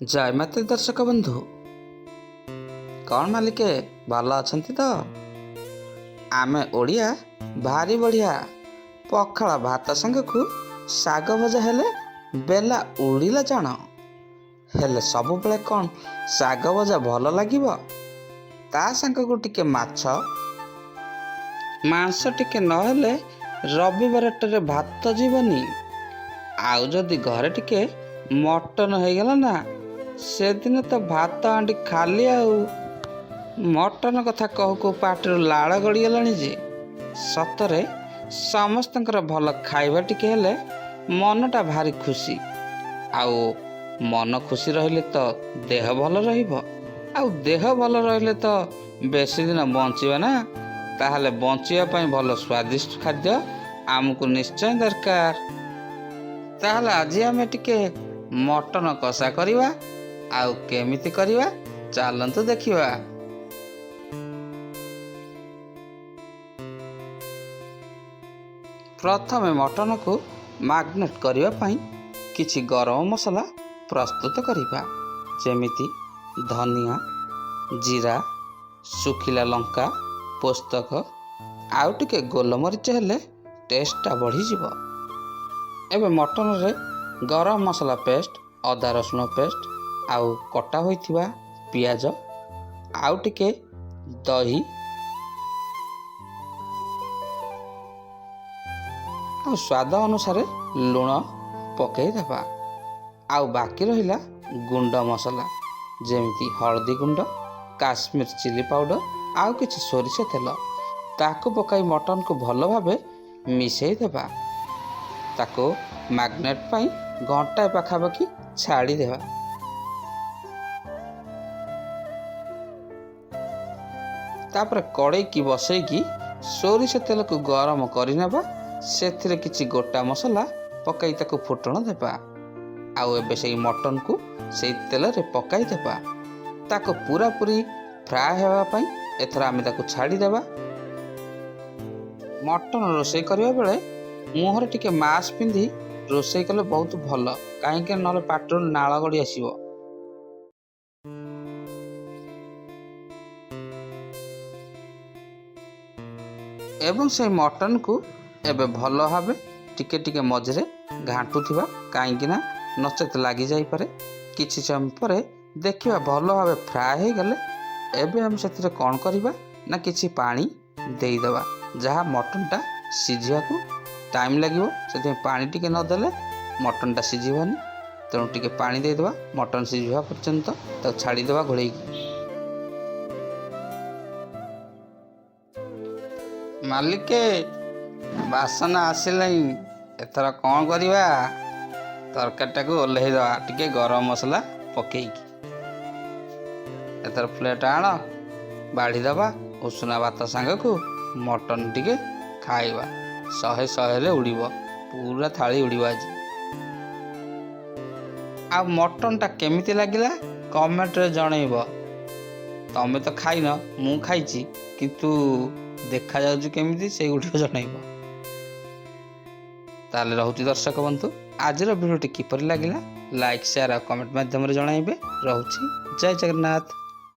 जय माता दर्शक बंधु कौन मालिके भल अछंती तो आमे ओडिया भारी बढ़िया पखाला भात संगकु साग भजा हेले बेला उड़िला जान हेले सब बेले कौन साग भजा भल लागिबो ता संगकु टिके माछ मांस टिके नहेले रविवार टे भात जीवनी आउ जदि घरे टिके मटन हो गला ना से दिन तो भात हांडी खाली आउ मटन कथा कहू को पाटर लाड़ गड़ीगलानी जे सतरे समस्तंकर भल खाइबा टिके हेले मनटा भारी खुशी आउ मन खुशी रहिले तो देह भल रहिबो आउ देह भल रहिले तो बेसी दिन बंचिबा ना ताहले बंचिबा पई भल स्वादिष्ट खाद्य आमको निश्चय दरकार। ताहले आज आमे टिके मटन कषा करिवा आउ केमिति करिवा चलंतु देखिवा। प्रथमे मटन को मैग्नेट करिवा पई किछि गरम मसला प्रस्तुत करिवा जेमिति धनिया जीरा सुखिला लंका पोस्तक आउ टिके गोलमरिच हेले टेस्टा बढ़ी जीवो। एबे मटन रे गरम मसला पेस्ट अदा रसुण पेस्ट आउ कटा होइथिबा पियाज आउ टिके दही आउ स्वाद अनुसार लुण पकई देबा आउ बाकी रहिला गुंड मसला जेमिति हल्दी गुंड काश्मीर चिली पाउडर आउ किछि सोरिष तेल ताकू पकाई मटन को भल भाबे मिसई देबा ताको मैग्नेट पाई घंटा पाखापाखि छाड़ी देबा। तापर कड़ई की बसई की सोरिष तेल को गरम करि नेबा सेथिरे किछि गोटा मसला पकाई ताको फुटण देबा आउ एबे सेई मटन को सेई तेल रे पकाई देबा ताको पूरा पूरी फ्राई हेबा पई एथरा आमे ताको छाड़ी देबा। मटन रोषेई करबा बेले मुहर टिके मास्क पिंधि रोषेई कले बहुत भल कहीं ना पाटर नाल गड़ी आसीबो। एवं से मटन को एबे भल भाबे टिके टिके मझरे घांटुथिबा कहीं ना नचेत लागी जाई पारे किछि समय पर देखिबा भल भाबे फ्राई हो गले एबे हम सेथिरे कोन करिबा ना किछि पानी देई देबा जहाँ मटनटा सिझियाकू टाइम लगिबो से पानी टिके न देले मटनटा सिझिबनी तेणु टिके पानी दे देबा मटन सिझिबा पर्यंत ताको छाड़ी देबा घोड़ेई। मालिके बासना आसिलाई एथरा कौन करिबा तरकारीटा को ओल्हेई देबा टिके गरम मसला पकेईकी एथर प्लेट आण बाढ़ी देबा उषुना भात सांगकू मटन टिके खाइबा शहे शहे उड़ीब पूरा थाली उड़ीब। आज आ मटन टा केमिति लागिला कमेंट रे जनइब तमे तो खाइन मु खाइची किंतु देखा जाउची केमिति से गुटिक जनइब। ताले रहुची दर्शक बंधु आज वीडियोटी किपरि लागिला लाइक शेयर और कमेंट माध्यम रे जणाइबे। रहुची जय जगन्नाथ।